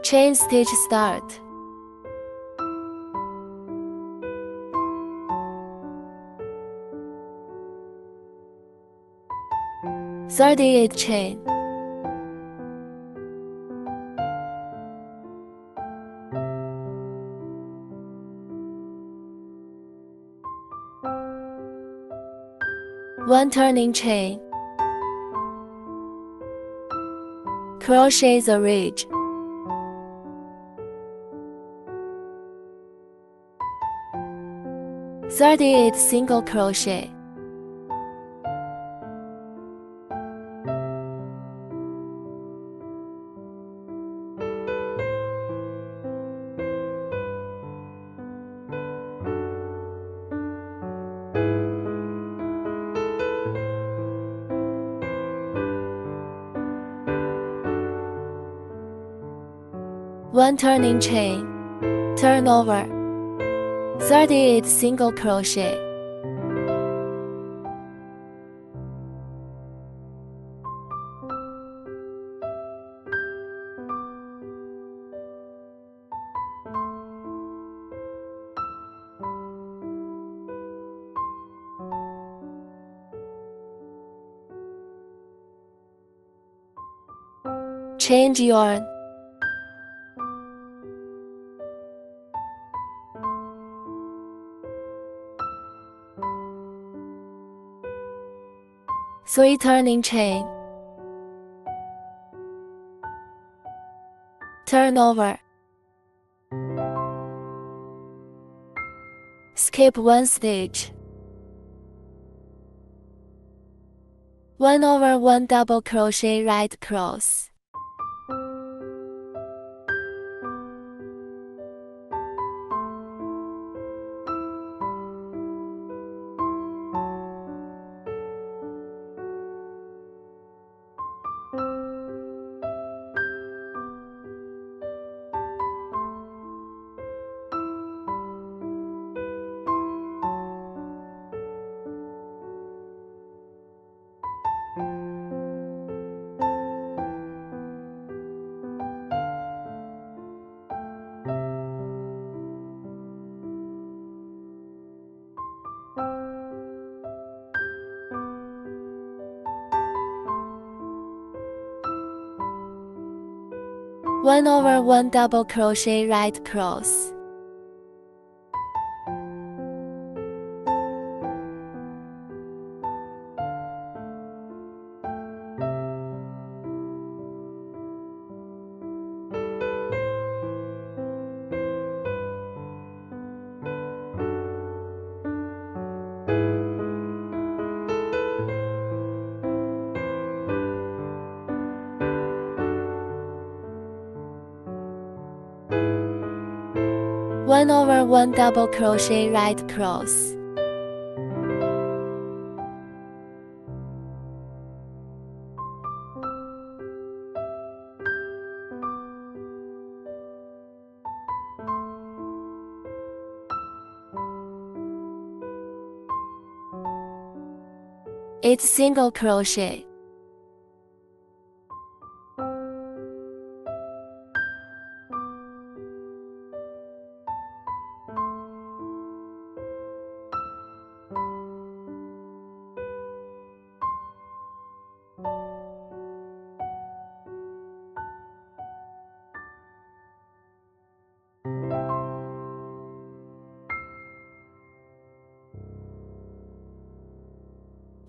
Chain stitch start. Thirty-eight chain. One turning chain. Crochet the ridge. Thirty-eight single crochet. One turning chain. Turn over. 38 single crochet. Change yarn. Three turning chain. Turn over. Skip one stitch. 1 over 1 double crochet right cross. One over 1 double crochet right cross. One over 1 double crochet right cross. It's single crochet.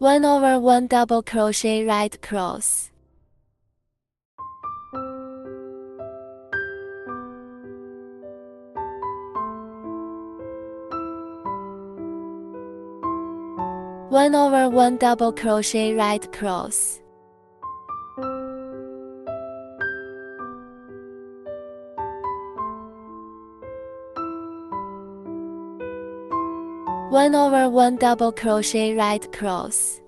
One over 1 double crochet right cross. One over 1 double crochet right cross. One over 1 double crochet right cross.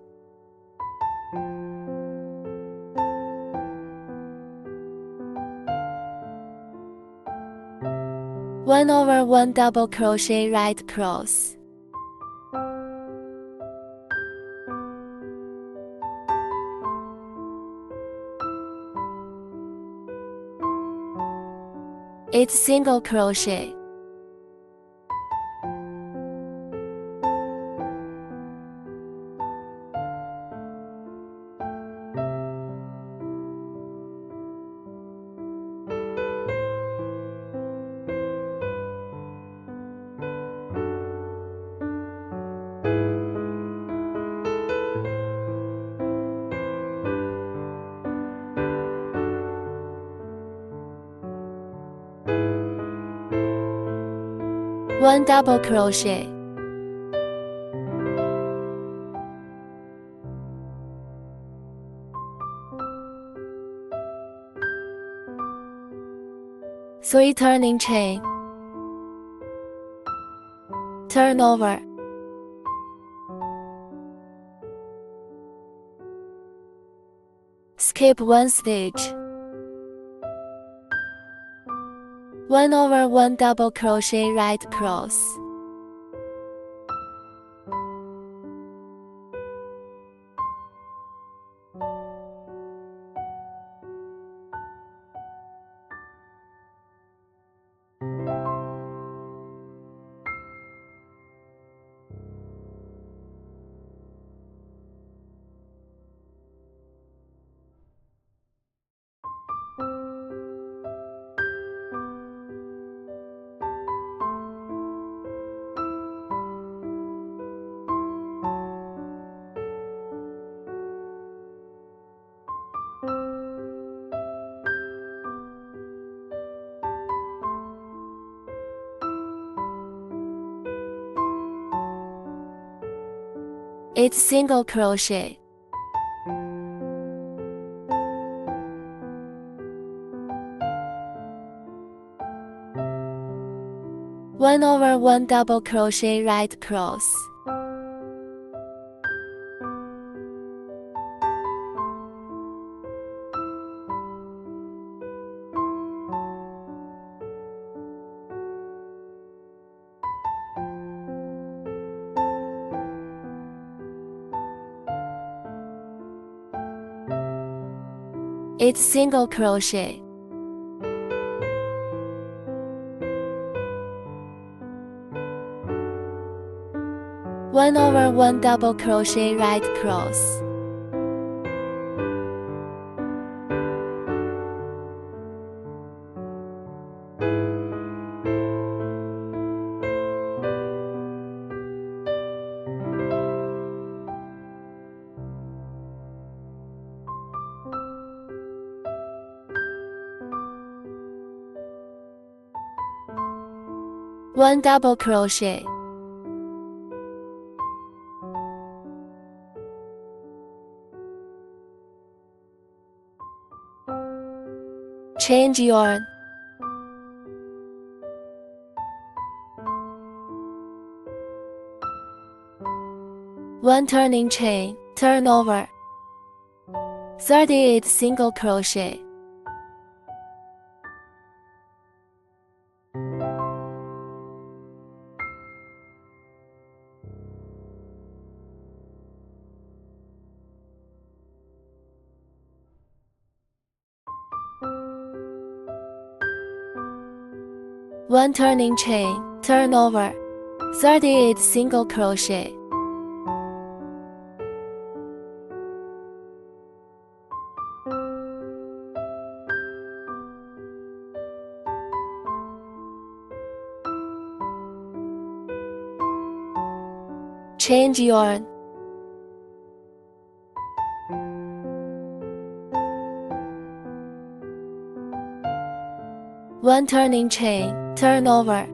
One over 1 double crochet right cross. It's single crochet. One double crochet. Three turning chain. Turn over. Skip one stitch. 1/1 double crochet right across. It's single crochet. One over one double crochet right across. It's single crochet. One over one double crochet right across. One double crochet. Change yarn. One turning chain, turn over. 38 single crochet. One turning chain, turn over. 38 single crochet. Change yarn. One turning chain, turn over.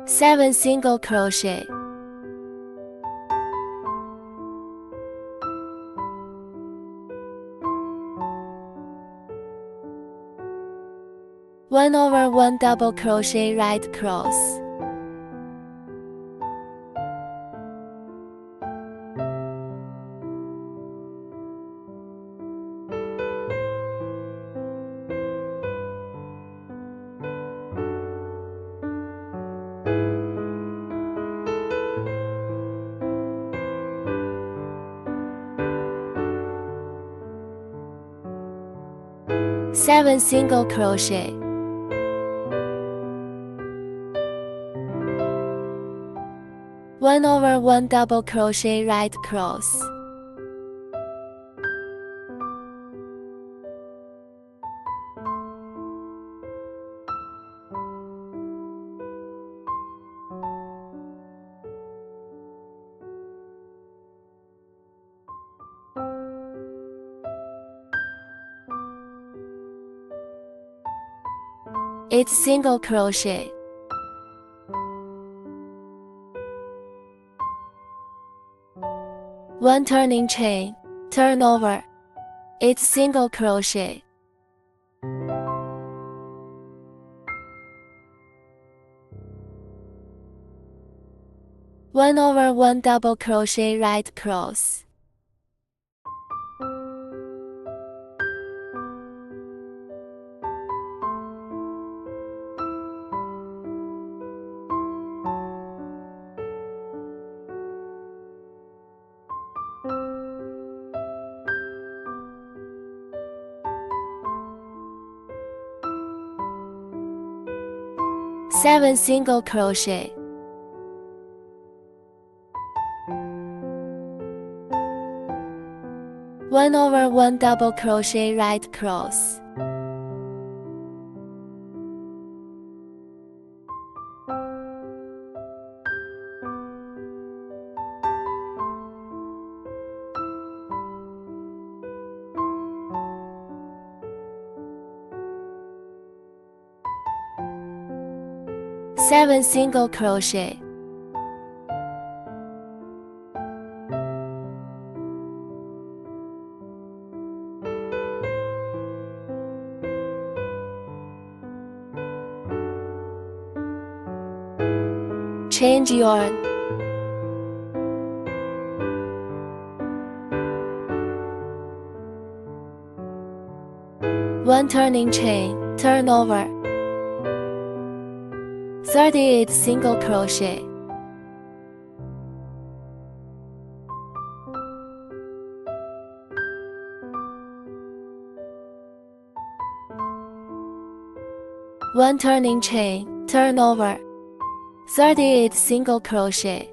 7 single crochet. One over one double crochet right across. 7 single crochet, 1/1 double crochet right cross, 8 single crochet, 1 turning chain, turn over, 8 single crochet, 1/1 double crochet right cross, 7 single crochet, 1/1 double crochet right cross, 7 single crochet, 'change yarn', 1 turning chain, turn over, 38 single crochet, 1 turning chain, turn over, 38 single crochet,